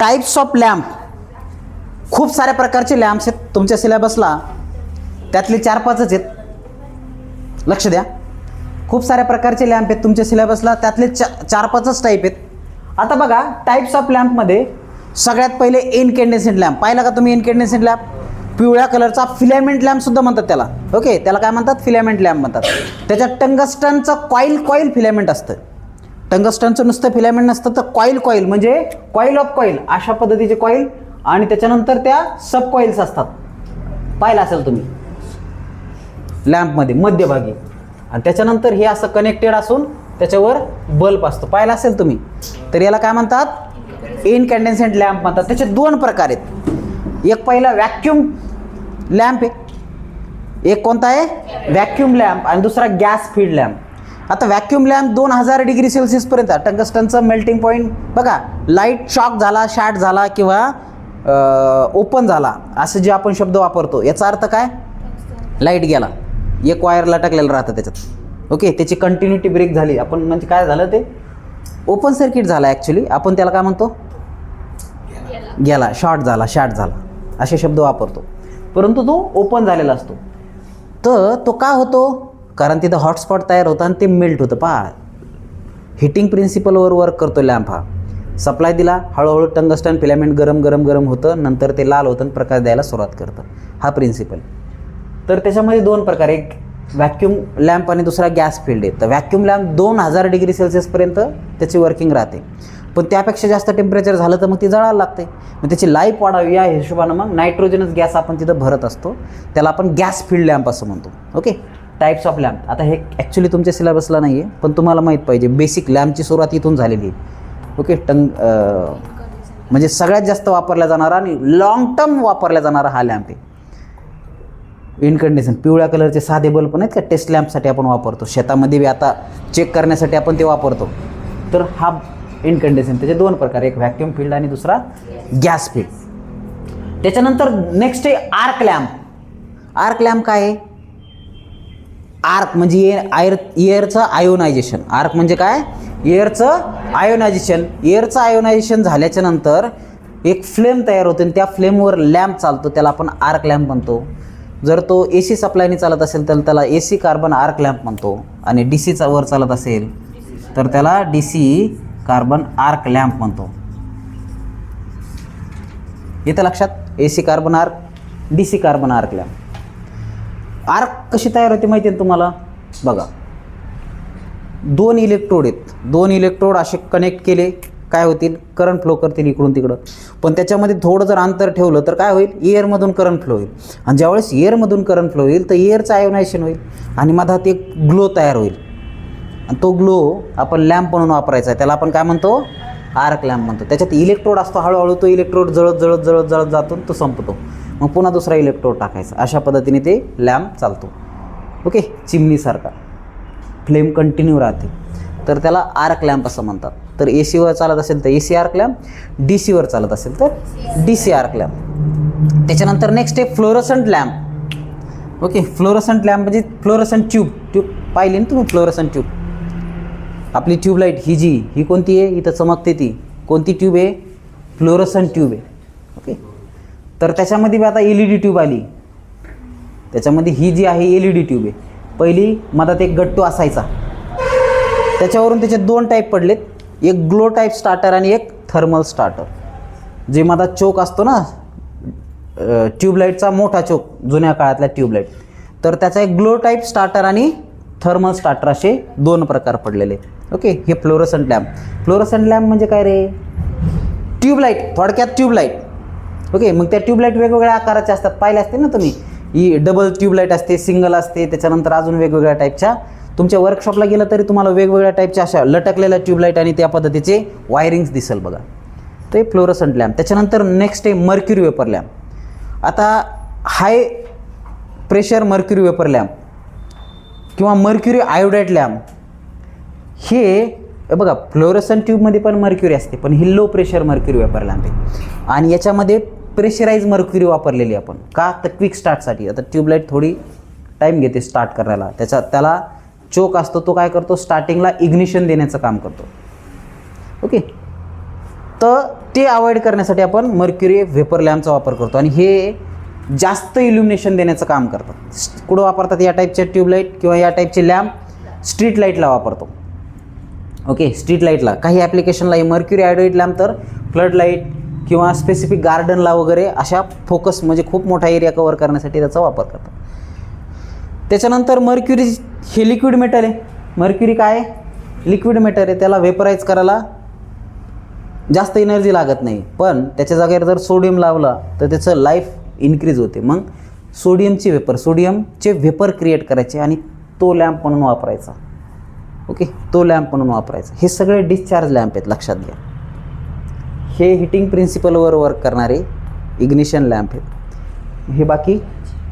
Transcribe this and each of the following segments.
Types of lamp, खूप साऱ्या प्रकारचे लॅम्प्स आहेत तुमच्या सिलेबसला, त्यातले 4-5च आहेत, लक्ष द्या. खूप साऱ्या प्रकारचे लॅम्प आहेत तुमच्या सिलेबसला, त्यातले 4-5च टाईप आहेत. आता बघा टाइप्स ऑफ लॅम्पमध्ये सगळ्यात पहिले इनकॅन्डेसेंट लॅम्प पाहिला का तुम्ही? इनकॅन्डेसेंट लॅम्प पिवळ्या कलरचा फिलामेंट लॅम्प सुद्धा म्हणतात त्याला. ओके, त्याला काय म्हणतात? फिलामेंट लॅम्प म्हणतात. त्याच्यात टंगस्टनचं कॉईल फिलामेंट असतं. टंगस्टनचं नुसतं फिलामेंट नसतं तर कॉईल म्हणजे कॉईल ऑफ कॉईल, अशा पद्धतीचे कॉईल, आणि त्याच्यानंतर त्या सब कॉईल्स असतात. पाहिलं असेल तुम्ही लॅम्पमध्ये मध्यभागी, आणि त्याच्यानंतर हे असं कनेक्टेड असून त्याच्यावर बल्ब असतो. पाहिलं असेल तुम्ही. तर याला काय म्हणतात? इनकॅन्डेसेंट लॅम्प म्हणतात. त्याचे 2 प्रकार आहेत. एक पहिला व्हॅक्यूम लॅम्प आहे, एक कोणता आहे? व्हॅक्यूम लॅम्प, आणि दुसरा गॅस फीड लॅम्प. आता व्हॅक्यूम लॅम्प 2000 डिग्री सेल्सिअसपर्यंत टंगस्टनचं मेल्टिंग पॉईंट बघा, लाईट शॉक झाला, शार्ट झाला किंवा ओपन झाला असं जे आपण शब्द वापरतो, याचा अर्थ काय? लाईट गेला, एक वायर लटकलेलं राहतं त्याच्यात. ओके, त्याची कंटिन्युटी ब्रेक झाली, आपण म्हणजे काय झालं? ते ओपन सर्किट झाला ॲक्च्युली, आपण त्याला काय म्हणतो? गेला, शॉर्ट झाला, असे शब्द वापरतो. परंतु तो ओपन झालेला असतो. तर तो का होतो? कारण तिथं हॉटस्पॉट तयार होतं आणि ते मेल्ट होतं. पहा, हिटिंग प्रिन्सिपलवर वर्क करतो लॅम्प हा. सप्लाय दिला, हळूहळू टंगस्टन फिलामेंट गरम होतं, नंतर ते लाल होतं आणि प्रकाश द्यायला सुरुवात करतं. हा प्रिन्सिपल. तर त्याच्यामध्ये 2 प्रकार, एक व्हॅक्यूम लॅम्प आणि दुसरा गॅस फील्ड आहे. तर व्हॅक्यूम लॅम्प 2000 डिग्री सेल्सिअसपर्यंत त्याची वर्किंग राहते, पण त्यापेक्षा जास्त टेम्परेचर झालं तर मग ती जळायला लागते. मग त्याची लाईफ वाढावी या हिशोबानं मग नायट्रोजनस गॅस आपण तिथं भरत असतो, त्याला आपण गॅस फील्ड लॅम्प असं म्हणतो. Okay, types of lamp. आता हे ॲक्च्युली तुमच्या सिलेबसला नाही आहे, पण तुम्हाला माहीत पाहिजे, बेसिक लॅम्पची सुरुवात इथून झालेली आहे. ओके, म्हणजे सगळ्यात जास्त वापरला जाणारा आणि लॉंग टर्म वापरला जाणारा हा लॅम्प आहे. इनकॅन्डेसेंट पिवळ्या कलरचे साधे बल्ब पण आहेत का, टेस्ट लॅम्पसाठी आपण वापरतो, शेतामध्ये बी आता चेक करण्यासाठी आपण ते वापरतो. तर हा इनकॅन्डेसेंट. त्याचे 2 प्रकार, एक व्हॅक्यूम फील्ड आणि दुसरा गॅस फील्ड. त्याच्यानंतर नेक्स्ट आहे आर्क लॅम्प. आर्क लॅम्प काय आहे? आर्क म्हणजे एअरचं आयोनायझेशन. आर्क म्हणजे काय? एअरचं आयोनायझेशन. एअरचं आयोनायझेशन झाल्याच्या नंतर एक फ्लेम तयार होते आणि त्या फ्लेमवर लॅम्प चालतो, त्याला आपण आर्क लॅम्प म्हणतो. जर तो AC सप्लायने चालत असेल तर त्याला AC कार्बन आर्क लॅम्प म्हणतो, आणि DCचा वर चालत असेल तर त्याला DC कार्बन आर्क लॅम्प म्हणतो. येतं लक्षात? AC carbon arc, DC carbon arc lamp. Arc कशी तयार होते माहिती आहे तुम्हाला? बघा, 2 इलेक्ट्रोड आहेत, 2 इलेक्ट्रोड असे कनेक्ट केले, काय होतील? करंट फ्लो करतील इकडून तिकडं. पण त्याच्यामध्ये थोडं जर अंतर ठेवलं तर काय होईल? एअरमधून करंट फ्लो होईल, आणि ज्यावेळेस एअरमधून करंट फ्लो होईल तर एअरचं आयोनायझेशन होईल आणि मधात एक ग्लो तयार होईल, आणि तो ग्लो आपण लॅम्प म्हणून वापरायचा आहे. त्याला आपण काय म्हणतो? आर्क लॅम्प म्हणतो. त्याच्यात इलेक्ट्रोड असतो, हळूहळू तो इलेक्ट्रोड जळत जातो, तो संपतो, मग पुन्हा दुसरा इलेक्ट्रोड टाकायचा. अशा पद्धतीने ते लॅम्प चालतो. ओके, चिमणीसारखा फ्लेम कंटिन्यू राहते, तर त्याला आर्क लॅम्प असं म्हणतात. तर AC वर चालत असेल तर AC आर्क लॅम्प, DC वर चालत असेल तर DC आर्क लॅम्प. त्याच्यानंतर नेक्स्ट आहे fluorescent lamp. Okay, fluorescent lamp म्हणजे फ्लोरोसंट ट्यूब पाहिली ना तुम्ही? फ्लोरोसंट ट्यूब, आपली ट्यूबलाईट ही कोणती आहे? इथं चमकते ती कोणती ट्यूब आहे? फ्लोरोसंट ट्यूब आहे. ओके, तर त्याच्यामध्ये आता LED ट्यूब आली. त्याच्यामध्ये ही जी आहे LED ट्यूब आहे. पहिली मधात एक गट्टू असायचा, त्याच्यावरून त्याचे 2 टाईप पडलेत, एक ग्लो टाईप स्टार्टर आणि एक थर्मल स्टार्टर. जे मधात चोक असतो ना ट्यूबलाईटचा, मोठा चोक जुन्या काळातल्या ट्यूबलाईट, तर त्याचा एक ग्लो टाईप स्टार्टर आणि थर्मल स्टार्टर असे 2 प्रकार पडलेले. ओके, हे फ्लोरोसंट लॅम्प. फ्लोरोसंट लॅम्प म्हणजे काय रे? ट्यूबलाईट, थोडक्यात ट्यूबलाईट. ओके, मग त्या ट्यूबलाईट वेगवेगळ्या आकाराच्या असतात, पाहिले असते ना तुम्ही? ही डबल ट्यूबलाईट असते, सिंगल असते, त्याच्यानंतर अजून वेगवेगळ्या टाईपच्या. तुमच्या वर्कशॉपला गेलं तरी तुम्हाला वेगवेगळ्या टाईपच्या अशा लटकलेल्या ट्यूबलाईट आणि त्या पद्धतीचे वायरिंग्स दिसेल बघा. ते फ्लोरोसंट लॅम्प. त्याच्यानंतर नेक्स्ट आहे मर्क्युरी वेपर लॅम्प. आता high pressure mercury vapour lamp किंवा मर्क्युरी आयोडाईड लॅम्प, हे बघा फ्लोरोसंट ट्यूबमध्ये पण मर्क्युरी असते, पण ही low pressure mercury vapour lamp आहे, आणि याच्यामध्ये प्रेशराईज मर्क्युरी वापरलेली आपण का? तर क्विक स्टार्टसाठी. आता ट्यूबलाईट थोडी टाईम घेते स्टार्ट करायला, त्याला चोक असतो, तो काय करतो? स्टार्टिंगला इग्निशन देण्याचं काम करतो. ओके, तर ते अवॉइड करण्यासाठी आपण मर्क्युरी व्हेपर लॅम्पचा वापर करतो आणि हे जास्त इल्युमिनेशन देण्याचं काम करतात. कुठं वापरतात या टाईपचे ट्यूबलाईट किंवा या टाईपचे लॅम्प स्ट्रीट लाईटला वापरतो. ओके, स्ट्रीट लाईटला काही ॲप्लिकेशनला मर्क्युरी आयोडाईड लॅम्प तर फ्लड लाईट किंवा स्पेसिफिक गार्डनला वगैरे अशा फोकस म्हणजे खूप मोठा एरिया कव्हर करण्यासाठी त्याचा वापर करतात. त्याच्यानंतर मर्क्युरी हे लिक्विड मेटल आहे. मर्क्युरी काय आहे? लिक्विड मेटल आहे. त्याला वेपराईज करायला जास्त एनर्जी लागत नाही, पण त्याच्या जागेवर जर सोडियम लावला तर त्याचं लाईफ इन्क्रीज होते. मग सोडियमचे व्हेपर क्रिएट करायचे आणि तो लॅम्प म्हणून वापरायचा. ओके, तो लॅम्प म्हणून वापरायचा. हे सगळे डिस्चार्ज लॅम्प आहेत, लक्षात घ्या. हे हिटिंग प्रिन्सिपलवर वर्क करणारे इग्निशन लॅम्प आहेत. हे बाकी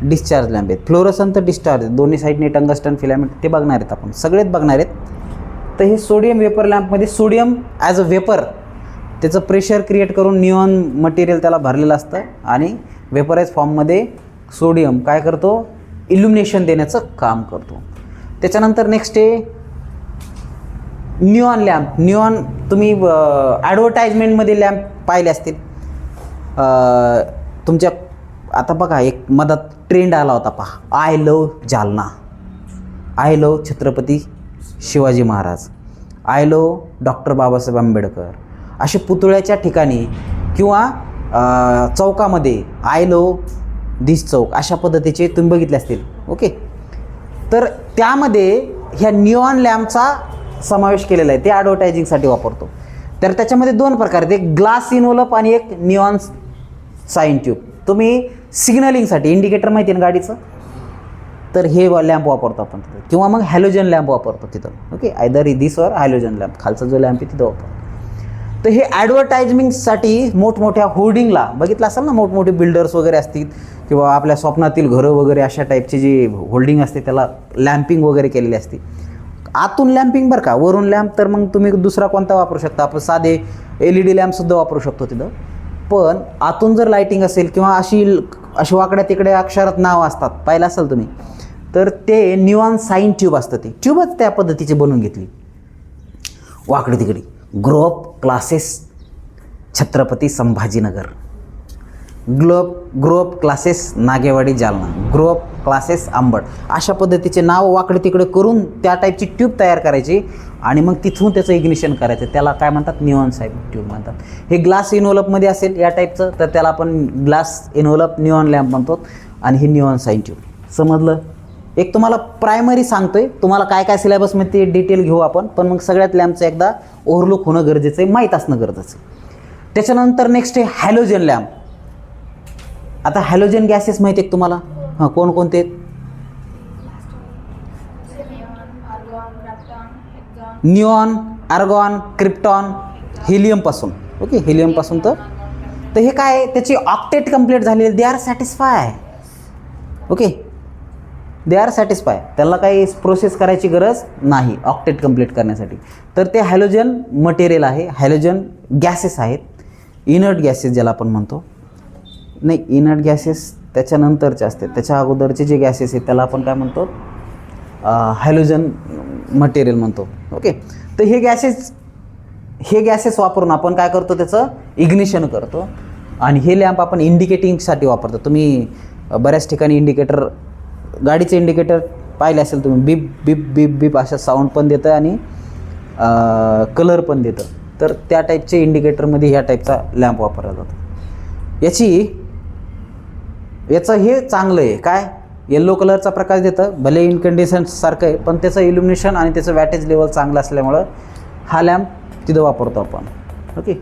डिस्चार्ज लॅम्प आहेत. फ्लोरोसन तर डिस्चार्ज आहेत, दोन्ही साईडने टंगस्टन फिलामेंट ते बघणार आहेत आपण, सगळेच बघणार आहेत. तर हे सोडियम वेपर लॅम्पमध्ये सोडियम ॲज अ वेपर त्याचं प्रेशर क्रिएट करून निऑन मटेरियल त्याला भरलेलं असतं आणि वेपराईज फॉर्ममध्ये सोडियम काय करतो? इल्युमिनेशन देण्याचं काम करतो. त्याच्यानंतर नेक्स्ट आहे निऑन लॅम्प. निऑन तुम्ही ॲडव्हर्टाइजमेंटमध्ये लॅम्प पाहिले असतील. तुमच्या आता बघा एक मधात ट्रेंड आला होता पहा, I love Jalna, I love Chhatrapati Shivaji Maharaj, I love doctor Babasaheb Ambedkar. असे पुतळ्याच्या ठिकाणी किंवा चौकामध्ये आय लव दिस चौक अशा पद्धतीचे तुम्ही बघितले असतील. ओके, तर त्यामध्ये ह्या निऑन लॅम्पचा समावेश केलेला आहे. ते ॲडव्हर्टायझिंगसाठी वापरतो. तर त्याच्यामध्ये दोन प्रकार आहेत, एक ग्लास इन्व्हलप आणि एक निऑन साईन ट्यूब. तुम्ही सिग्नलिंगसाठी इंडिकेटर माहिती आहे ना गाडीचं, तर हे लॅम्प वापरतो आपण तिथं, किंवा मग हॅलोजन लॅम्प वापरतो तिथं. ओके, आयदर दिस और हॅलोजन लॅम्प, खालचा जो लॅम्प आहे तिथं वापरतो. तर हे ॲडव्हर्टाइजमेंटसाठी मोठमोठ्या होर्डिंगला बघितलं असाल ना, मोठमोठे बिल्डर्स वगैरे असतील किंवा आपल्या स्वप्नातील घरं वगैरे अशा टाईपची जी होल्डिंग असते त्याला लॅम्पिंग वगैरे केलेली असते. आतून लॅम्पिंग बरं का, वरून लॅम्प तर मग तुम्ही दुसरा कोणता वापरू शकता. आपण साधे LED लॅम्पसुद्धा वापरू शकतो तिथं. पण आतून जर लाईटिंग असेल किंवा अशी वाकड्या तिकडे अक्षरात नाव असतात, पाहिलं असेल तुम्ही, तर ते निऑन साईन ट्यूब असतं. ते ट्यूबच त्या पद्धतीची बनवून घेतली वाकडी तिकडी. Grow up classes Chhatrapati Sambhajinagar, grow up classes Nagewadi Jalna, grow up classes Ambad, अशा पद्धतीचे नाव वाकडे तिकडे करून त्या टाईपची ट्यूब तयार करायची आणि मग तिथून त्याचं इग्निशन करायचं. त्याला काय म्हणतात? निऑन साईन ट्यूब म्हणतात. हे ग्लास इन्व्हलपमध्ये असेल या टाईपचं तर त्याला आपण ग्लास इन्व्हलप निऑन लॅम्प म्हणतो आणि हे निऑन साईन ट्यूब. समजलं? एक तुम्हाला प्रायमरी सांगतोय, तुम्हाला काय काय सिलेबसमध्ये ते डिटेल घेऊ आपण, पण मग सगळ्यात लॅम्पचं एकदा ओव्हरलुक होणं गरजेचं आहे, माहीत असणं गरजेचं आहे. त्याच्यानंतर नेक्स्ट आहे हॅलोजन लॅम्प. आता हॅलोजन गॅसेस माहिती आहेत तुम्हाला? हां, कोणकोणते आहेत? निऑन, आर्गॉन, क्रिप्टॉन, हिलियमपासून. ओके, हिलियमपासून तर हे काय, त्याची ऑक्टेट कंप्लीट झालेली, they are satisfy. Okay, they are satisfy, त्याला काही प्रोसेस करायची गरज नाही ऑक्टेट कंप्लीट करण्यासाठी. तर ते हॅलोजन मटेरियल आहे, हॅलोजन गॅसेस आहेत, इनर्ट गॅसेस ज्याला आपण म्हणतो. नाही, इनर्ट गॅसेस त्याच्यानंतरचे असते, त्याच्या अगोदरचे जे गॅसेस आहेत त्याला आपण काय म्हणतो? हॅलोजन मटेरियल म्हणतो. ओके, तर हे गॅसेस वापरून आपण काय करतो? त्याचं इग्निशन करतो आणि हे लॅम्प आपण इंडिकेटिंगसाठी वापरतो. तुम्ही बऱ्याच ठिकाणी इंडिकेटर, गाडीचे इंडिकेटर पाहिले असेल तुम्ही, बीप बीप बीप बीप अशा साऊंड पण देतं आणि कलर पण देतं. तर त्या टाईपचे इंडिकेटरमध्ये ह्या टाईपचा लॅम्प वापरला जातो. याचं हे चांगलं आहे काय, येल्लो कलरचा प्रकाश देतं, भले इनकंडिशन्ससारखं आहे, पण त्याचं इल्युमिनेशन आणि त्याचं वॅटेज लेवल चांगलं असल्यामुळं हा लॅम्प तिथं वापरतो आपण. ओके,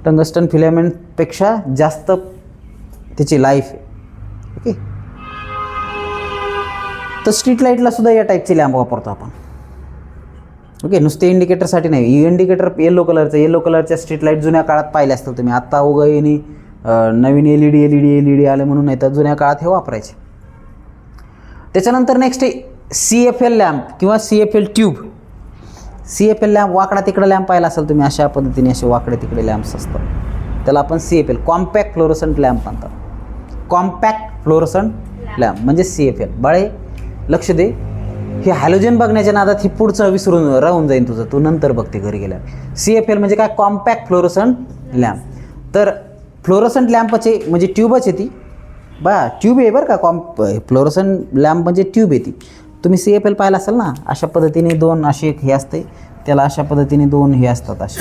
टंगस्टन फिलामेंटपेक्षा जास्त त्याची लाईफ आहे. ओके, तर स्ट्रीट लाईटला सुद्धा या टाईपचे लॅम्प वापरतो आपण. ओके, नुसते इंडिकेटरसाठी नाही, इंडिकेटर येल्लो कलरच्या स्ट्रीट लाईट जुन्या काळात पाहिले असतील तुम्ही. आत्ता उगाने नवीन एल ई डी आले म्हणून नाही, तर जुन्या काळात हे वापरायचे. त्याच्यानंतर नेक्स्ट आहे CFL लॅम्प किंवा CFL ट्यूब. CFL लॅम्प वाकडा तिकडे लॅम्प पाहिला असेल तुम्ही, अशा पद्धतीने असे वाकडे तिकडे लॅम्प्स असतात, त्याला आपण CFL कॉम्पॅक्ट फ्लोरोसंट लॅम्प म्हणतात. कॉम्पॅक्ट फ्लोरोसंट लॅम्प म्हणजे CFL. बाळे लक्ष दे, हे हॅलोजन बघण्याच्या नादात हे पुढचं विसरून राहून जाईल तुझं, तू नंतर बघते घरी गेल्यावर. CFL म्हणजे काय, कॉम्पॅक्ट फ्लोरोसंट लॅम्प. तर फ्लोरोसंट लॅम्पचे म्हणजे ट्यूबच आहे ती ट्यूब आहे बरं का. फ्लोरोसंट लॅम्प म्हणजे ट्यूब आहे ती. तुम्ही CFL पाहिला असेल ना, अशा पद्धतीने दोन असे एक हे असते, त्याला अशा पद्धतीने दोन हे असतात, असे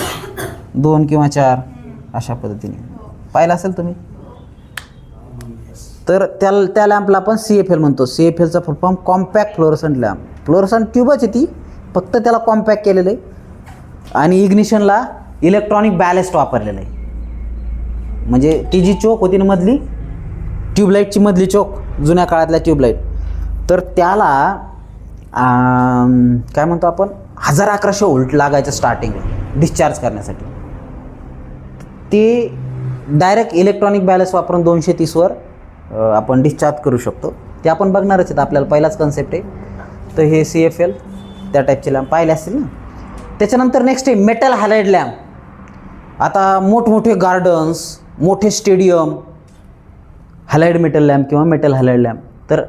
2 किंवा 4 अशा पद्धतीने पाहिलं असेल तुम्ही. तर त्या लॅम्पला आपण CFL म्हणतो. CFLचा full form compact fluorescent lamp. Fluorescent ट्यूबच आहे ती, फक्त त्याला कॉम्पॅक्ट केलेलं आहे आणि इग्निशनला इलेक्ट्रॉनिक बॅलेस्ट वापरलेलं आहे. म्हणजे ती जी चोक होती ना मधली, ट्यूबलाईटची मधली चोक, जुन्या काळातल्या ट्यूबलाईट, तर त्याला काय म्हणतो आपण, 1100 व्होल्ट लागायचं स्टार्टिंगला डिस्चार्ज करण्यासाठी. ते डायरेक्ट इलेक्ट्रॉनिक बॅलन्स वापरून 230वर आपण डिस्चार्ज करू शकतो. ते आपण बघणारच आहेत, आपल्याला पहिलाच कन्सेप्ट आहे. तर हे CFL त्या टाईपचे लॅम्प पाहिले असतील ना. त्याच्यानंतर नेक्स्ट आहे मेटल हॅलाइड लॅम्प. आता मोठमोठे गार्डन्स, मोठे स्टेडियम, हॅलाइड मेटल लॅम्प किंवा मेटल हॅलाइड लॅम्प, तर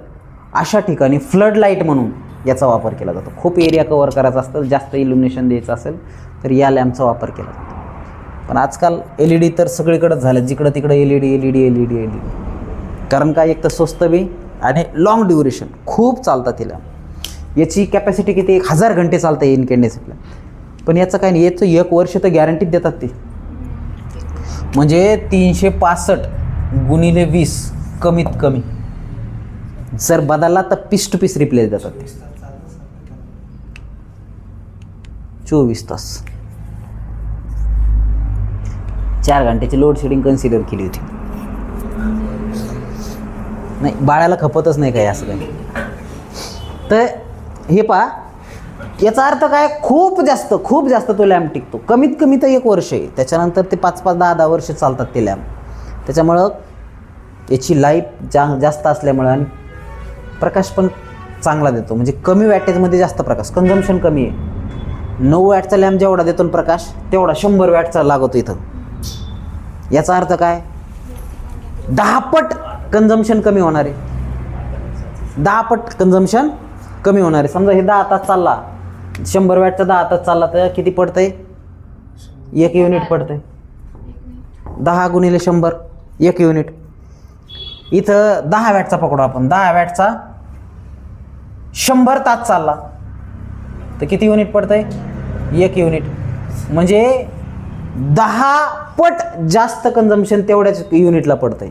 अशा ठिकाणी फ्लड लाईट म्हणून याचा वापर केला जातो. खूप एरिया कवर करायचा असतं, जास्त इल्युमिनेशन द्यायचं असेल तर या लॅम्पचा वापर केला जातो. पण आजकाल LED तर सगळीकडेच झालं, जिकडं तिकडं LED. कारण काय, एक तर स्वस्त बी आणि लॉंग ड्युरेशन, खूप चालतात हे लॅम्प. याची कॅपॅसिटी किती, 1000 घंटे चालतं इनकॅन्डेसेंट लॅम्प. पण याचं काय नाही, याचं 1 वर्ष तर गॅरंटीच देतात ते. म्हणजे 365 गुणिले 20 कमीत कमी. जर बदलला तर पीस टू पीस रिप्लेस देतात ते. 24 तास. 4 घंट्याची लोड शेडिंग कन्सिडर केली होती. नाही, बाळाला खपतच नाही काय असं काही. तर हे पहा, याचा अर्थ काय, खूप जास्त तो लॅम्प टिकतो. कमीत कमी तर 1 वर्ष आहे, त्याच्यानंतर ते 5-5, 10-10 वर्ष चालतात ते लॅम्प. त्याच्यामुळं याची लाईफ जास्त असल्यामुळं आणि प्रकाश पण चांगला देतो. म्हणजे कमी वॅटेजमध्ये जास्त प्रकाश, कन्झम्पशन कमी आहे. 9 वॅटचा लॅम्प जेवढा देतो प्रकाश, तेवढा 100 वॅटचा लागतो इथं. याचा अर्थ काय, 10 पट कन्झम्पशन कमी होणार आहे. 10 पट कन्झम्पशन कमी होणार आहे. समजा हे 10 तास चालला, 100 वॅटचा 10 तास चालला तर किती पडतंय, 1 युनिट पडतंय. 10 गुणिले 100 1 युनिट. इथं 10 वॅटचा पकडू आपण, 10 वॅटचा 100 तास चालला तर किती युनिट पडतंय, 1 युनिट. म्हणजे 10 पट जास्त कन्झम्पशन तेवढ्याच युनिटला पडतंय.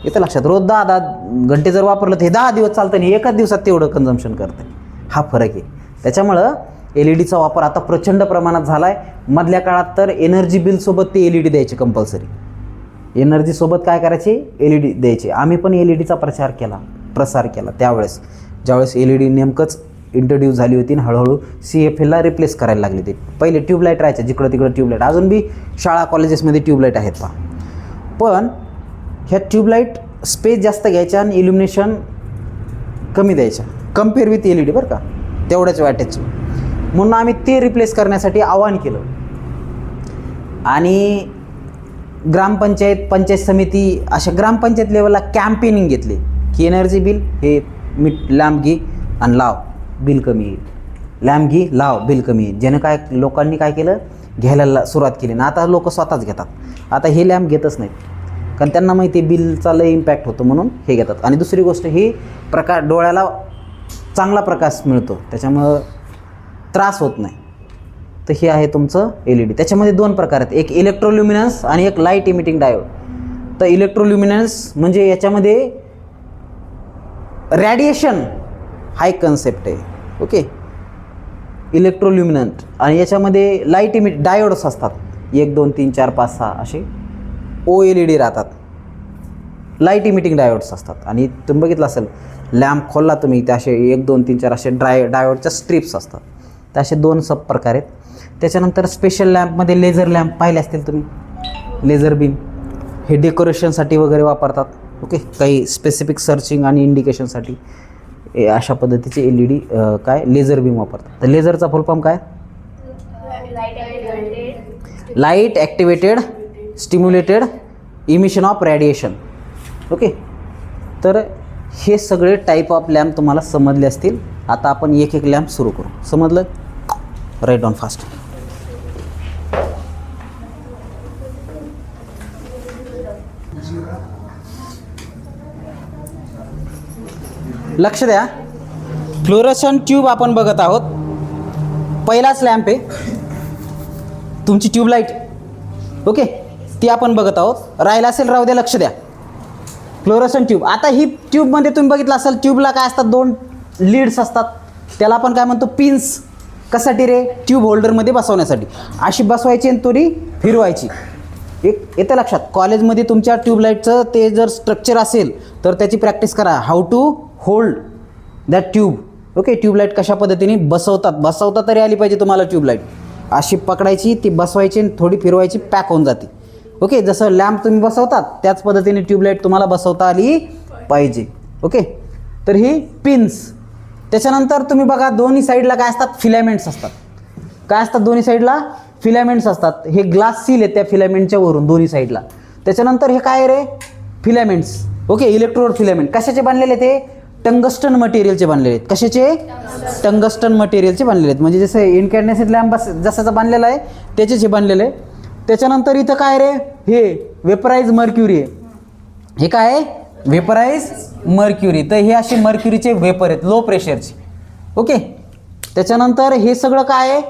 येतं लक्षात. रोज 10 घंटे जर वापरलं तर हे 10 दिवस चालतं आणि एकाच दिवसात तेवढं कन्झम्पशन करतंय. हा फरक आहे. त्याच्यामुळं LEDचा वापर आता प्रचंड प्रमाणात झाला आहे. मधल्या काळात तर एनर्जी बिलसोबत ते LED द्यायचे कंपल्सरी. एनर्जीसोबत काय करायचे, LED द्यायचे. आम्ही पण LEDचा प्रसार केला त्यावेळेस, ज्यावेळेस LED नेमकंच इंट्रोड्यूस झाली होती आणि हळूहळू CFLला रिप्लेस करायला लागली होती. पहिले ट्यूबलाईट राहायच्या, जिकडं तिकडं ट्यूबलाईट, अजून बी शाळा कॉलेजेसमध्ये ट्यूबलाईट आहेत पहा. पण ह्या ट्यूबलाईट स्पेस जास्त घ्यायच्या आणि इल्युमिनेशन कमी द्यायच्या कम्पेअर विथ LED बरं का, तेवढ्याच वॅटेजचं. म्हणून आम्ही ते रिप्लेस करण्यासाठी आवाहन केलं आणि ग्रामपंचायत, पंचायत समिती, अशा ग्रामपंचायत लेवलला कॅम्पेनिंग घेतली की एनर्जी बिल हे लॅम्प घे आणि लाव, बिल कमी येईल. लॅम्प घे, लाव, बिल कमी येईल. ज्यानं काय लोकांनी काय केलं, घ्यायला सुरुवात केली ना. आता लोक स्वतःच घेतात. आता हे लॅम्प घेतच नाहीत, कारण त्यांना माहिती आहे बिलचा लय इम्पॅक्ट होतो म्हणून हे घेतात. आणि दुसरी गोष्ट, ही प्रकाश डोळ्याला चांगला प्रकाश मिळतो, त्याच्यामुळं त्रास होत नाही. तर हे आहे तुमचं LED. त्याच्यामध्ये 2 प्रकार आहेत, एक इलेक्ट्रोल्युमिनन्स आणि एक लाईट इमिटिंग डायोड. तर इलेक्ट्रोल्युमिनन्स म्हणजे याच्यामध्ये रॅडिएशन हा एक कन्सेप्ट आहे. ओके, इलेक्ट्रोल्युमिनंट. आणि याच्यामध्ये लाईट इमिट डायोड्स असतात, 1 2 3 4 5 6 असे OLED राहतात, लाईट इमिटिंग डायोड्स असतात. आणि तुम्ही बघितलं असेल, लॅम्प खोलला तुम्ही, ते असे 1 2 3 4 असे डायोडच्या स्ट्रिप्स असतात. तर असे 2 सब प्रकार आहेत. त्याच्यानंतर स्पेशल लॅम्पमध्ये लेझर लॅम्प पाहिले असतील तुम्ही, लेझर बीम. हे डेकोरेशनसाठी वगैरे वापरतात. ओके, काही स्पेसिफिक सर्चिंग आणि इंडिकेशनसाठी अशा पद्धतीचे LED काय लेझर बीम वापरतात. तर लेझरचा फुल फॉर्म काय, light activated stimulated emission of radiation. Okay, तर हे सगळे टाईप ऑफ लॅम्प तुम्हाला समजले असतील. आता आपण एक एक लॅम्प सुरू करू. समजलं? Write down fast. लक्ष द्या, फ्लोरोसन ट्यूब आपण बघत आहोत. पहिलाच लॅम्प आहे तुमची ट्यूबलाईट. ओके, ती आपण बघत आहोत. राहिला असेल राहू द्या. लक्ष द्या, फ्लोरोसन ट्यूब. आता ही ट्यूबमध्ये तुम्ही बघितलं असेल, ट्यूबला काय असतात, 2 लीड्स असतात. त्याला आपण काय म्हणतो, पिन्स. कशासाठी रे? ट्यूब होल्डरमध्ये बसवण्यासाठी. अशी बसवायची आणि थोडी फिरवायची. एक येतं लक्षात. कॉलेजमध्ये तुमच्या ट्यूबलाईटचं ते जर स्ट्रक्चर असेल तर त्याची प्रॅक्टिस करा. How to hold that tube. Okay, tube light कशा पद्धतीने बसवता तरी आली पाहिजे तुम्हाला ट्यूबलाईट. अशी पकडायची, ती बसवायची आणि थोडी फिरवायची, पॅक होऊन जाते. ओके, जसं लॅम्प तुम्ही बसवतात त्याच पद्धतीने ट्यूबलाईट तुम्हाला बसवता आली पाहिजे. ओके, तर ही पिन्स. त्याच्यानंतर तुम्ही बघा, दोन्ही साईडला काय असतात, फिलामेंट्स असतात. काय असतात दोन्ही साईडला? फिलामेंट्स असतात. हे ग्लास सील आहे त्या फिलामेंटच्या वरून दोन्ही साईडला. त्याच्यानंतर हे काय रे? फिलामेंट्स. Okay, electrode filament. कशाचे बनलेले ते? टंगस्टन मटेरियलचे बनलेले आहेत. कशाचे? टंगस्टन मटेरियलचे बनलेले आहेत. म्हणजे जसं इनकॅन्डेसेंट लॅम्प जसाचा बनलेला आहे त्याचेच हे बनलेले आहे. त्याच्यानंतर इथं काय रे? हे वेपराइज मर्क्युरी आहे. हे काय आहे? Vaporise mercury. तर हे असे मर्क्युरीचे वेपर आहेत, लो प्रेशरचे. ओके, त्याच्यानंतर हे सगळं काय आहे?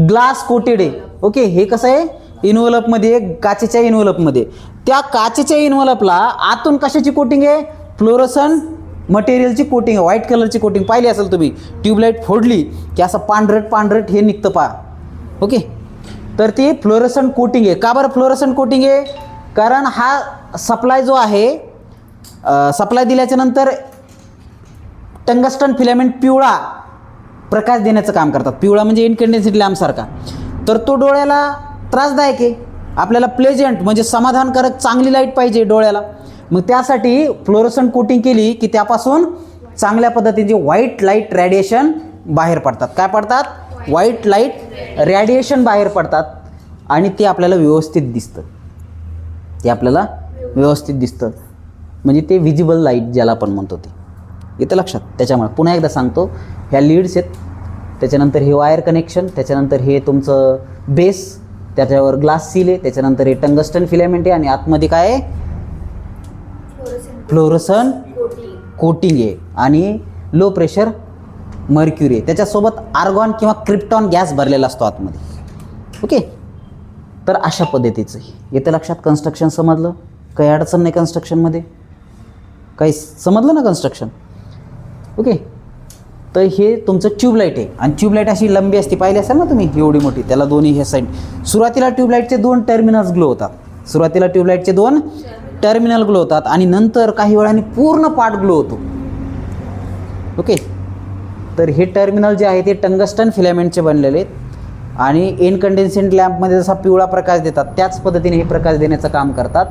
ग्लास कोटेड आहे. ओके, हे कसं आहे? इन्व्हलपमध्ये, काचेच्या इन्व्हलपमध्ये. त्या काचेच्या इन्व्हलपला आतून कशाची कोटिंग आहे? फ्लोरोसन मटेरियलची कोटिंग आहे, व्हाईट कलरची कोटिंग. पाहिली असेल तुम्ही, ट्यूबलाईट फोडली की असं पांढरट हे निघतं पहा. ओके, तर ती फ्लोरोसन कोटिंग आहे. का बरं फ्लोरोसन कोटिंग आहे? कारण हा सप्लाय जो आहे, सप्लाय दिल्याच्या नंतर टंगस्टन फिलामेंट पिवळा प्रकाश देण्याचं काम करतात. पिवळा म्हणजे इनकॅन्डेसेंट लॅम्पसारखा. तर तो डोळ्याला त्रासदायक आहे. आपल्याला प्लेजंट म्हणजे समाधानकारक चांगली लाईट पाहिजे डोळ्याला. मग त्यासाठी फ्लोरोसन कोटिंग केली की त्यापासून चांगल्या पद्धतीचे व्हाईट लाईट रॅडिएशन बाहेर पडतात. काय पडतात? व्हाईट लाईट रॅडिएशन बाहेर पडतात आणि ते आपल्याला व्यवस्थित दिसतं. ते आपल्याला व्यवस्थित दिसतं म्हणजे ते विजिबल लाईट ज्याला आपण म्हणतो ते. येतं लक्षात? त्याच्यामुळे पुन्हा एकदा सांगतो, ह्या लीड्स आहेत, त्याच्यानंतर हे वायर कनेक्शन, त्याच्यानंतर हे तुमचं बेस, त्याच्यावर ग्लास सील आहे, त्याच्यानंतर हे टंगस्टन फिलामेंट आहे आणि आतमध्ये काय आहे? फ्लोरोसन कोटिंग आहे आणि लो प्रेशर मर्क्युरी आहे. त्याच्यासोबत आर्गॉन किंवा क्रिप्टॉन गॅस भरलेला असतो आतमध्ये. ओके, तर अशा पद्धतीचं येतं लक्षात. कन्स्ट्रक्शन समजलं? काही अडचण नाही कन्स्ट्रक्शनमध्ये? काही समजलं ना कन्स्ट्रक्शन? ओके, तर हे तुमचं ट्यूबलाईट आहे आणि ट्यूबलाईट अशी लंबी असते. पाहिली असेल ना तुम्ही, एवढी मोठी. त्याला दोन्ही हे साईड. सुरुवातीला ट्यूबलाईटचे 2 टर्मिनल्स ग्लो होतात. सुरुवातीला ट्यूबलाईटचे 2 टर्मिनल ग्लो होतात आणि नंतर काही वेळाने पूर्ण पार्ट ग्लो होतो. ओके, तर हे टर्मिनल जे आहे ते टंगस्टन फिलामेंटचे बनलेले आहेत आणि इनकंडेन्सेंट लॅम्पमध्ये जसा पिवळा प्रकाश देतात त्याच पद्धतीने हे प्रकाश देण्याचं काम करतात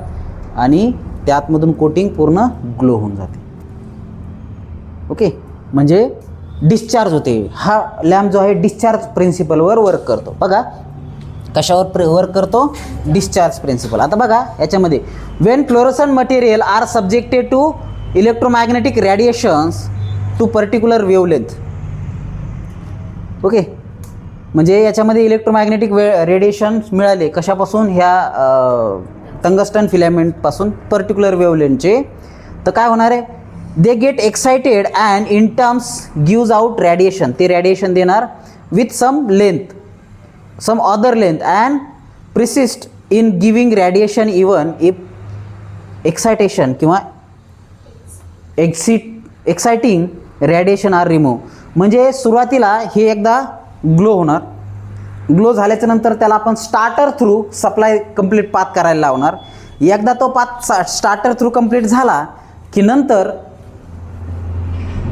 आणि त्यातमधून कोटिंग पूर्ण ग्लो होऊन जाते. ओके, म्हणजे डिस्चार्ज होते. हा लॅम्प जो आहे डिस्चार्ज प्रिन्सिपलवर वर्क करतो. बघा कशावर वर्क करतो? Discharge principle. आता बघा याच्यामध्ये, when fluorescent material are subjected to electromagnetic radiations to particular wavelength. Okay, म्हणजे याच्यामध्ये इलेक्ट्रोमॅग्नेटिक रेडिएशन मिळाले कशापासून? ह्या टंगस्टन फिलामेंटपासून, पर्टिक्युलर वेवलेंथचे. तर काय होणार आहे? They get excited and in terms gives out radiation. ते रॅडिएशन देणार with some length, some other length and persist in giving radiation even if excitation किंवा एक्साइटिंग रॅडिएशन आर रिमूव्ह. म्हणजे सुरुवातीला हे एकदा ग्लो होणार. ग्लो झाल्याच्या नंतर त्याला आपण starter through supply complete path करायला लावणार. एकदा तो पाथ स्टार्टर थ्रू कंप्लीट झाला की नंतर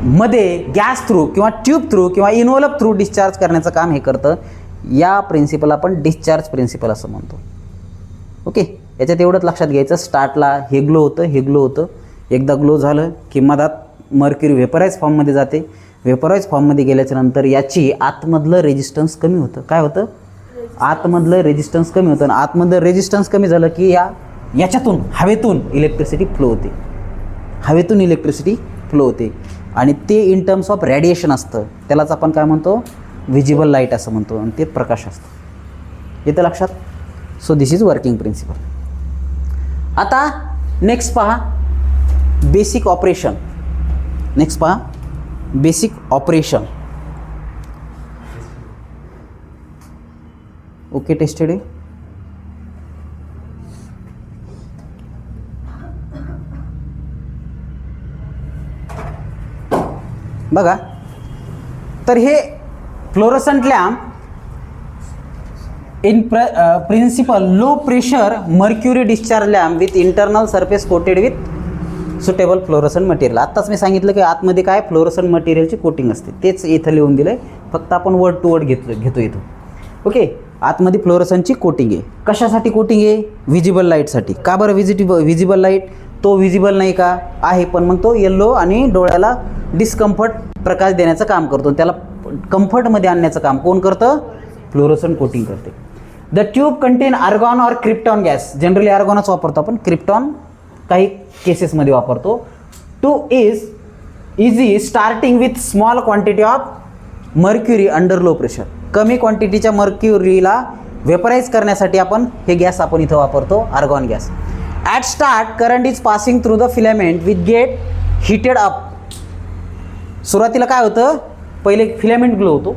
मध्ये गॅस थ्रू किंवा ट्यूब थ्रू किंवा इन्व्हलप थ्रू डिस्चार्ज करण्याचं काम हे करतं. या प्रिन्सिपल आपण डिस्चार्ज प्रिन्सिपल असं म्हणतो. ओके, याच्यात एवढंच लक्षात घ्यायचं, स्टार्टला हे ग्लो होतं, हे ग्लो होतं. एकदा ग्लो झालं की मधात मर्क्युरी व्हेपराइज फॉर्ममध्ये जाते. व्हेपराइज फॉर्ममध्ये गेल्याच्या नंतर याची आतमधलं रेजिस्टन्स कमी होतं. काय होतं? आतमधलं रेजिस्टन्स कमी होतं आणि आतमधलं रेजिस्टन्स कमी झालं की याच्यातून हवेतून इलेक्ट्रिसिटी फ्लो होते. हवेतून इलेक्ट्रिसिटी फ्लो होते आणि ते इन टर्म्स ऑफ रेडिएशन असतं, त्यालाच आपण काय म्हणतो, व्हिजिबल लाईट असं म्हणतो, आणि ते प्रकाश असतं. येतं लक्षात. So this is working principle. आता नेक्स्ट पहा बेसिक ऑपरेशन. नेक्स्ट पहा बेसिक ऑपरेशन. ओके, टेस्टेड आहे. बघा, तर हे fluorescent lamp in principle low pressure mercury discharge lamp with internal surface coated with suitable fluorescent material. आत्ताच मी सांगितलं की आतमध्ये काय फ्लोरोसंट मटेरियलची कोटिंग असते, तेच इथं लिहून दिलं आहे, फक्त आपण वर्ड टू वर्ड घेतो इथं. ओके, आतमध्ये फ्लोरोसंटची कोटिंग आहे. कशासाठी कोटिंग आहे? व्हिजिबल लाईटसाठी. का बरं व्हिजिबल लाईट? तो व्हिजिबल नाही का? आहे, पण मग तो येल्लो आणि डोळ्याला डिस्कम्फर्ट प्रकाश देण्याचं काम करतो, त्याला कम्फर्टमध्ये आणण्याचं काम कोण करतं? फ्लोरोसंट कोटिंग करते. द ट्यूब कंटेन आर्गॉन और क्रिप्टॉन गॅस. जनरली आर्गॉनच वापरतो आपण, क्रिप्टॉन काही केसेसमध्ये वापरतो. Two is easy starting with small quantity of mercury under low pressure. कमी क्वांटिटीच्या मर्क्युरीला वेपराईज करण्यासाठी आपण हे गॅस आपण इथं वापरतो, argon gas. At start current is passing through the filament with get heated up. सुरुवातीला काय होतं? पहिले फिलामेंट ग्लो होतो,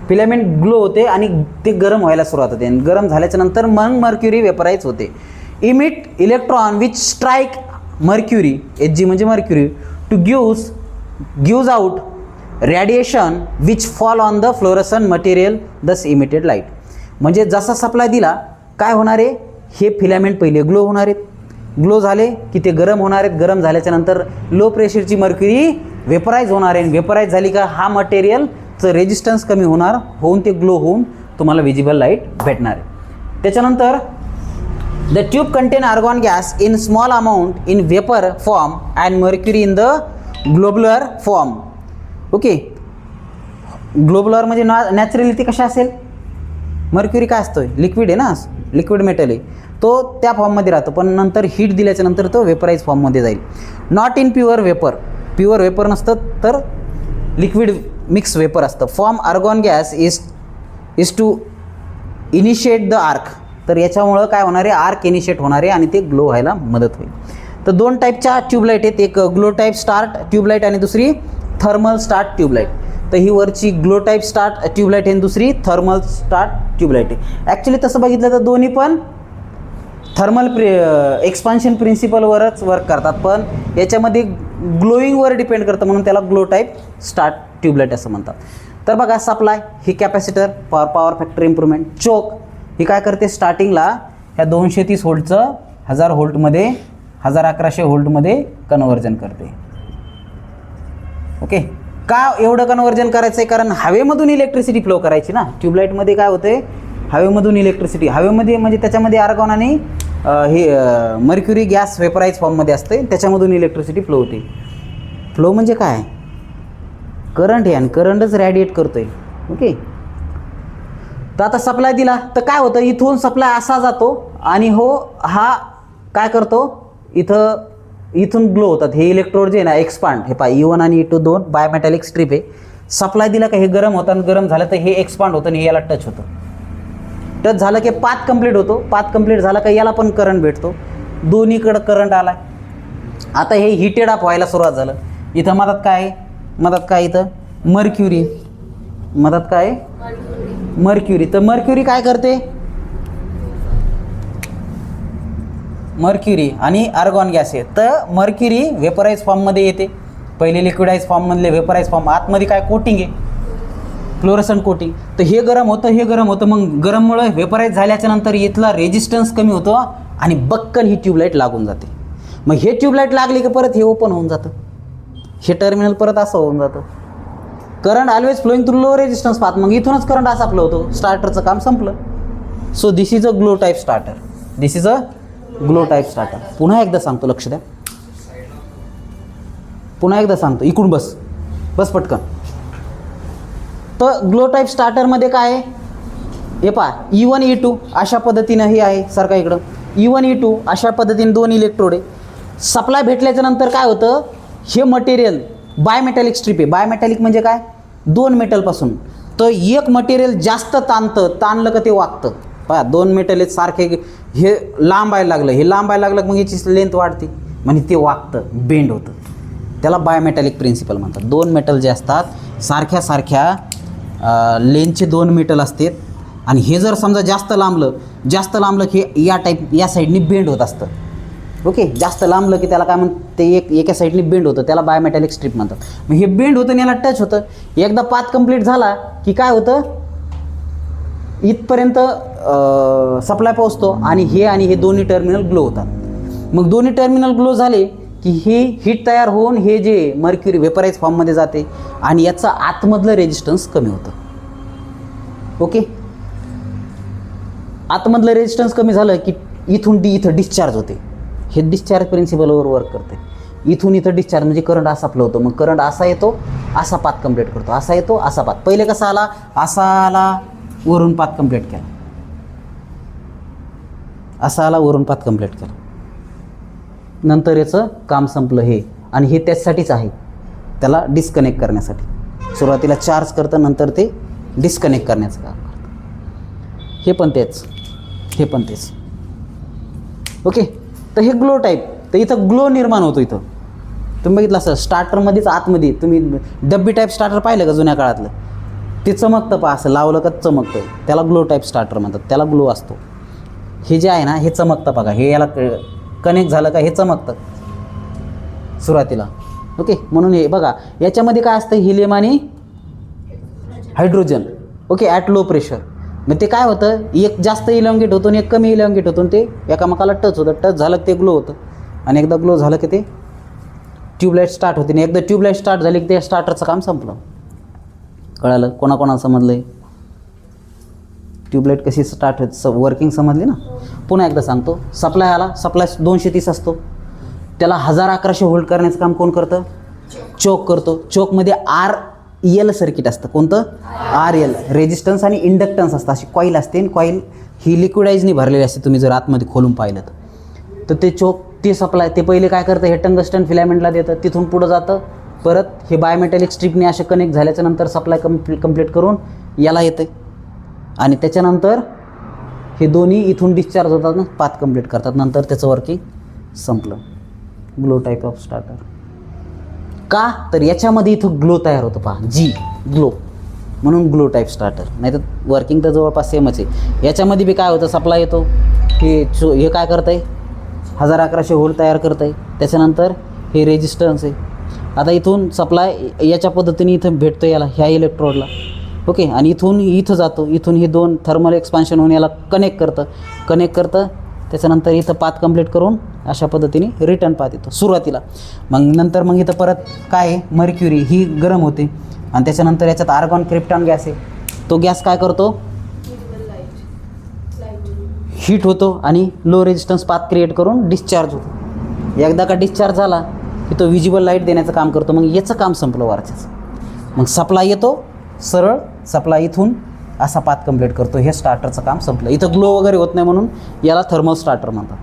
फिलामेंट ग्लो होते आणि ते गरम व्हायला सुरुवात होते, आणि गरम झाल्याच्या नंतर मग मर्क्युरी वेपराईज होते. Emit electron which strike mercury, Hg म्हणजे mercury, to gives out radiation which fall on the fluorescent material thus emitted light. म्हणजे जसा सप्लाय दिला काय होणार आहे? हे फिलामेंट पहिले ग्लो होणार आहेत, ग्लो झाले की ते गरम होणार आहेत, गरम झाल्याच्या नंतर लो प्रेशरची मर्क्युरी वेपराईज होणार आहे, वेपराईज झाली का हा मटेरियलचं रेजिस्टन्स कमी होऊन ते ग्लो होऊन तुम्हाला विजिबल लाईट भेटणार आहे. त्याच्यानंतर the tube content argon gas in small amount in vapour form and mercury in the globular form. Okay, globular म्हणजे नॅचरली ती कशा असेल? मर्क्युरी काय असतोय? लिक्विड आहे ना, लिक्विड मेटल आहे, तो त्या फॉर्ममध्ये राहतो, पण नंतर हीट दिल्याच्या नंतर तो वेपराईज फॉर्ममध्ये जाईल. Not in pure vapour. Pure vapour नसतं, तर लिक्विड मिक्स वेपर असतं. Form argon gas is to initiate the arc. तर याच्यामुळं काय होणार आहे? आर्क इनिशिएट होणार आहे आणि ते ग्लो व्हायला मदत होईल. तर दोन टाईपच्या ट्यूबलाईट आहेत, एक ग्लो टाईप स्टार्ट ट्यूबलाईट आणि दुसरी थर्मल स्टार्ट ट्यूबलाईट. तर ही वरची ग्लो टाईप स्टार्ट ट्यूबलाईट आहे आणि दुसरी थर्मल स्टार्ट ट्यूबलाईट आहे. ॲक्च्युली तसं बघितलं तर दोन्ही पण थर्मल एक्सपान्शन प्रिन्सिपलवरच वर्क करतात, पण याच्यामध्ये ग्लोईंगवर डिपेंड करतं, म्हणून त्याला ग्लो टाईप स्टार्ट ट्यूबलाईट असं म्हणतात. तर बघा, सप्लाय ही capacitor for power factor improvement. Choke ही काय करते? स्टार्टिंगला ह्या 230 व्होल्टचं 1000 व्होल्टमध्ये 1100 व्होल्टमध्ये कन्व्हर्जन करते. ओके, का एवढं कन्व्हर्जन करायचं आहे? कारण हवेमधून इलेक्ट्रिसिटी फ्लो करायची ना. ट्यूबलाईटमध्ये काय होते? हवेमधून इलेक्ट्रिसिटी, हवेमध्ये म्हणजे त्याच्यामध्ये आर्गॉन आणि हे मर्क्युरी गॅस वेपराईज फॉर्ममध्ये असते, त्याच्यामधून इलेक्ट्रिसिटी फ्लो होते. फ्लो म्हणजे काय? करंट आहे, आणि करंटच रेडिएट करतोय. ओके, तर आता सप्लाय दिला तर काय होतं? इथून सप्लाय असा जातो आणि हा काय करतो? इथून ग्लो होतात हे इलेक्ट्रोड जे आहे ना, एक्सपांड. हे पहा, E1 आणि E2 दोन बायोमेटॅलिक स्ट्रीप आहे. सप्लाय दिला का हे गरम होतं, आणि गरम झालं तर हे एक्सपांड होतं आणि याला टच होतं. टच झालं की पाथ कंप्लीट होतो, पाथ कंप्लीट झाला का याला पण करंट भेटतो, दोन्हीकडं करंट आला. आता हे हिटेड अप व्हायला सुरुवात झालं. इथं मधात काय इथं मर्क्युरी, मधात काय? मर्क्युरी. तर मर्क्युरी काय करते? मर्क्युरी आणि आर्गॉन गॅस आहे. तर मर्क्युरी वेपराईज फॉर्ममध्ये येते, पहिले लिक्विडाईज फॉर्ममधले वेपराईज फॉर्म. आतमध्ये काय? कोटिंग आहे, फ्लोरोसंट कोटिंग. तर हे गरम होतं, मग गरममुळे वेपराईज झाल्याच्या नंतर इथला रेजिस्टन्स कमी होतो आणि बक्कन ही ट्यूबलाईट लागून जाते. मग हे ट्यूबलाईट लागली की परत हे ओपन होऊन जातं, हे टर्मिनल परत असं होऊन जातं. Current always flowing through low resistance path. मग इथूनच करंट असा फ्लो होतो, स्टार्टरचं काम संपलं. So this is a glow type starter. This is a glow type starter. पुन्हा एकदा सांगतो, लक्ष द्या, पुन्हा एकदा सांगतो, इकडून बस पटकन. तर ग्लो टाईप स्टार्टरमध्ये काय आहे? हे पहा, E1 E2 अशा पद्धतीनं हे आहे, सारखा इकडं E1 E2 अशा पद्धतीने दोन इलेक्ट्रोड आहे. सप्लाय भेटल्याच्या नंतर काय होतं? हे मटेरियल बायमेटॅलिक स्ट्रीप आहे. बायमेटॅलिक म्हणजे काय, दोन मेटलपासून. तर एक मटेरियल जास्त ताणलं का ते वागतं. पहा, दोन मेटल आहेत सारखे, हे लांबायला लागलं, हे लांबायला लागलं, मग याची लेंथ वाढते, म्हणजे ते वागतं, बेंड होतं. त्याला बायोमेटॅलिक प्रिन्सिपल म्हणतात. दोन मेटल जे असतात सारख्या लेंथचे दोन मेटल असतात, आणि हे जर समजा जास्त लांबलं की या साईडनी बेंड होत असतं. ओके, जास्त लांबलं की त्याला काय म्हणते, एका साईडनी बेंड होतं, त्याला बायोमेटॅलिक स्ट्रीप म्हणतात. मग हे बेंड होतं आणि याला टच होतं. एकदा पाथ कंप्लीट झाला की काय होतं, इथपर्यंत सप्लाय पोहोचतो, आणि हे दोन्ही टर्मिनल ग्लो होतात. मग दोन्ही टर्मिनल ग्लो झाले की हे हीट तयार होऊन हे जे मर्क्युरी वेपराईज फॉर्ममध्ये जाते, आणि याचं आतमधलं रेजिस्टन्स कमी होतं. ओके, आतमधलं रेजिस्टन्स कमी झालं की इथून इथं डिस्चार्ज होते. हे डिस्चार्ज प्रिन्सिपलवर वर्क करते. इथून इथं डिस्चार्ज म्हणजे करंट असा फ्लो होतो. मग करंट असा येतो, असा पाथ कंप्लीट करतो, असा येतो, असा पाथ. पहिले कसा आला, असा आला, वरून पाथ कंप्लीट केला, असा आला, वरून पाथ कंप्लीट केला, नंतर याचं काम संपलं. हे आणि हे त्याचसाठीच आहे, त्याला डिस्कनेक्ट करण्यासाठी. सुरुवातीला चार्ज करतं, नंतर ते डिस्कनेक्ट करण्याचं काम करतं. हे पण तेच. ओके, तर हे ग्लो टाईप. तर इथं ग्लो निर्माण होतो. इथं तुम्ही बघितलं असं स्टार्टरमध्येच आतमध्ये तुम्ही डब्बी टाईप स्टार्टर पाहिलं का जुन्या काळातलं, ते चमकतं पहा, असं लावलं का चमकतं, त्याला ग्लो टाईप स्टार्टर म्हणतात, त्याला ग्लो असतो. हे जे आहे ना, हे चमकतं बघा, हे याला कनेक्ट झालं का हे चमकतं सुरुवातीला. ओके, म्हणून हे बघा, याच्यामध्ये काय असतं, हिलियम आणि hydrogen. Okay, at low pressure. मग ते काय होतं, एक जास्त इलॉंगेट होतो आणि एक कमी इलॉंगेट होतो, आणि ते एकामेकाला टच होतं. टच झालं की ते ग्लो होतं, आणि एकदा ग्लो झालं की ते ट्यूबलाईट स्टार्ट होते, आणि एकदा ट्यूबलाईट स्टार्ट झाली की ते स्टार्टरचं काम संपलं. कळालं कोणाकोणाला समजलं आहे, ट्यूबलाईट कशी स्टार्ट होते, वर्किंग समजली ना. पुन्हा एकदा सांगतो, सप्लाय आला, सप्लाय 230 असतो, त्याला 1100 व्होल्ट करण्याचं काम कोण करतं, चोक करतो. चोकमध्ये RL सर्किट असतं. कोणतं, RL, रेजिस्टन्स आणि इंडक्टन्स असतं. अशी कॉईल असते, आणि कॉईल ही लिक्विडाईजनी भरलेली असते. तुम्ही जर आतमध्ये खोलून पाहिलं तर ते चोक, ते सप्लाय, ते पहिले काय करतं, हे टंगस्टन फिलामेंटला देतं, तिथून पुढं जातं, परत हे बायोमेटॅलिक स्ट्रीपने असे कनेक्ट झाल्याच्या नंतर सप्लाय कंप्लीट करून याला येतं, आणि त्याच्यानंतर हे दोन्ही इथून डिस्चार्ज होतात ना, पाथ कंप्लीट करतात, नंतर त्याचं वर्किंग संपलं. Glow type of starter. का तर याच्यामध्ये इथं ग्लो तयार होतं पहा, ग्लो, म्हणून ग्लो टाईप स्टार्टर. नाही तर वर्किंग तर जवळपास सेमच आहे. याच्यामध्ये बी काय होतं, सप्लाय येतो, हे काय करतं आहे, 1100 व्होल्ट तयार करतं आहे. त्याच्यानंतर हे रेजिस्टन्स आहे. आता इथून सप्लाय याच्या पद्धतीने इथं भेटतो याला, ह्या इलेक्ट्रोडला. ओके, आणि इथं जातो, इथून हे दोन थर्मल एक्सपान्शन होऊन याला कनेक्ट करतं. त्याच्यानंतर इथं पाथ कंप्लीट करून अशा पद्धतीने रिटर्न पाथ येतो सुरुवातीला. मग इथं परत काय आहे, मर्क्युरी ही गरम होते, आणि त्याच्यानंतर याच्यात आर्गॉन क्रिप्टॉन गॅस आहे. तो गॅस काय करतो, हीट होतो, आणि लो रेजिस्टन्स पाथ क्रिएट करून डिस्चार्ज होतो. एकदा का डिस्चार्ज झाला की तो विजिबल लाईट देण्याचं काम करतो. मग याचं काम संपलं वरच्याच. मग सप्लाय येतो, सरळ सप्लाय इथून असा पाथ कंप्लीट करतो. हे स्टार्टरचं काम संपलं. इथं ग्लो वगैरे होत नाही म्हणून याला थर्मल स्टार्टर म्हणतात.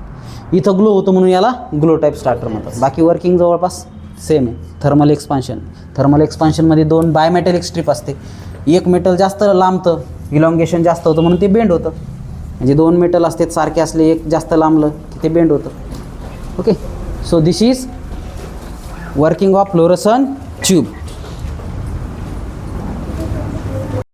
इथं ग्लो होतो म्हणून याला ग्लो टाईप स्टार्टर म्हणतात. बाकी वर्किंग जवळपास सेम आहे. थर्मल एक्सपान्शनमध्ये 2 बायोमेटॅलिक स्ट्रीप असते. एक मेटल जास्त लांबतं, इलॉंगेशन जास्त होतं म्हणून ते बेंड होतं. म्हणजे 2 मेटल असते सारखे असले, एक जास्त लांबलं की ते बेंड होतं. Okay, so this is working of fluorescent tube.